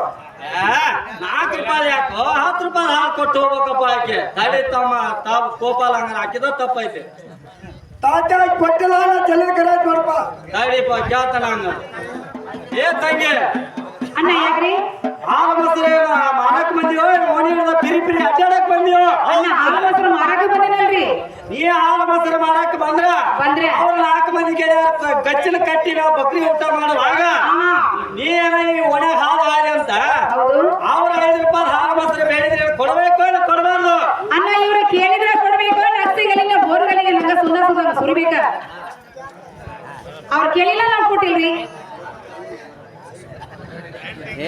4 ರೂಪಾಯಿ ಯಾಕೋ 10 ರೂಪಾಯಿ ಹಾಲು ಕೊಟ್ಟು ಹೋಗ್ಬೇಕಪ್ಪ ಆಕೆ ತಡಿ ತಮ್ಮ ತಾವು ಕೋಪಾಲ ಹಂಗ ಹಾಕಿದ ತಪ್ಪೈತೆ ತಾತ ಕೊಟ್ಟಿಲ್ಲ ನಾ ಚೆಲ್ಲಿ ಕರೆ ನೋಡಪ್ಪ ತಡಿಪ್ಪ ಕೇಳ್ತಾನ ಹಂಗ ಏ ತಂಗಿ ಅಣ್ಣ ಯಾಕ್ರಿ ಹಾಲು ಮೊಸರು ಮಾರಕ್ ಬಂದಿವೋ ಓಣಿ ಹಿಡ್ದ ಪಿರಿ ಪಿರಿ ಅಡ್ಡಾಡಕ್ ಬಂದಿವೋ ಅಣ್ಣ ಹಾಲು ಮೊಸರು ಮಾರಾಕ ಬಂದಿನಲ್ರಿ ನೀ ಹಾಲು ಮೊಸರು ಮಾರಕ್ ಬಂದ್ರೆ ಅವ್ರ 4 ಮಂದಿ ಗೆಳೆಯರ ಗಚ್ಚಿನ ಕಟ್ಟಿ ನಾವು ಬಕ್ರಿ ಊಟ ಮಾಡುವಾಗ ಹಾ ನೀ ಏನ ಈ ಒಣ ಹಾಲು ಹಾಲಿ ಅಂತ ಹೌದು ಅವ್ರ 5 ರೂಪಾಯಿ ಹಾಲು ಮೊಸರು ಬೇಡಿದ್ರೆ ಕೊಡ್ಬೇಕು ಇಲ್ಲ ಕೊಡಬಾರ್ದು ಅಣ್ಣ ಇವ್ರು ಕೇಳಿದ್ರೆ ಕೊಡ್ಬೇಕು ನರ್ಸಿಗಲಿನ ಬೋರ್ಗಳಿಗೆ ನಂಗ ಸುಂದರ ಸುರಿಬೇಕ ಅವ್ರು ಕೇಳಿಲ್ಲ ನಾವು ಕೊಟ್ಟಿಲ್ರಿ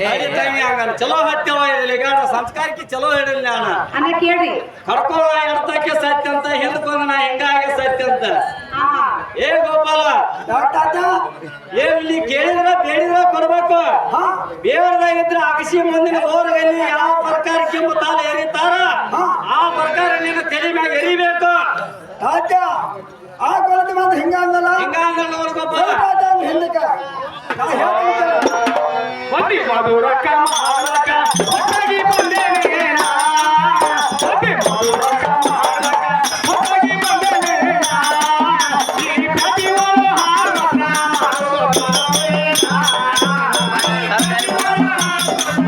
ತಡಿ ತಂಗಿ ಹಂಗ ಚಲೋ ಹತ್ಯವ ಈಗ ಸಂಸ್ಕಾರಕ್ಕೆ ಚಲೋ ಹೇಳಿಲ್ಲ ನಾನು ಅಣ್ಣ ಕೇಳ್ರಿ ಕಡ್ಕೊಂಡ ಎಡ್ತಕ್ಕೆ ಸತ್ಯ ಅಂತ ಹಿಂದ್ಕೊಂಡ ನಾ ಹಿಂಗಾಗಿ ಸತ್ಯ ಅಂತ ಹಾ ಏ ಗೋಪಾಲ ಯಾವ ತಾತ ಏನ್ ಇಲ್ಲಿ ಕೇಳಿದ್ರ ಬೇಡಿದ್ರ ಕೊಡ್ಬೇಕು ಹಾ ಬೇಡದಾಗಿದ್ರ ಅಗಸಿ ಮುಂದಿನ ಬೋರ್ಗಲ್ಲಿ ಯಾವ ಪ್ರಕಾರ ಕೆಂಪು ತಾಲ ಎರಿತಾರ ಆ ಪ್ರಕಾರ ನಿನ್ನ ತಲೆ ಮ್ಯಾಗ ಎರಿಬೇಕು ತಾತ ಆ ಕೊಳತೆ ಬಂದು ಹಿಂಗ ಅಂದಲ್ಲ ಹಿಂಗ ಅಂದ್ರೆ ನೋಡ್ ಗೋಪಾಲ ತಾತ ಹಿಂದಕ್ಕ ನಾ ಹೇಳ್ತೀನಿ ಒಟ್ಟಿ ಮಧುರಕ್ಕ ಮಾರಕ ಒಟ್ಟಾಗಿ ಬಂದೇನೆ ನಾ. ಒಟ್ಟಿ ಮಧುರಕ್ಕ ಮಾರಕ ಒಟ್ಟಾಗಿ ಬಂದೇನೆ ನಾ. ಈ ಪ್ರತಿಯೊಂದು ಹಾಡನ್ನ ಹಾಡುವ ಮನವೇ ನಾ. ಪ್ರತಿಯೊಂದು ಹಾಡನ್ನ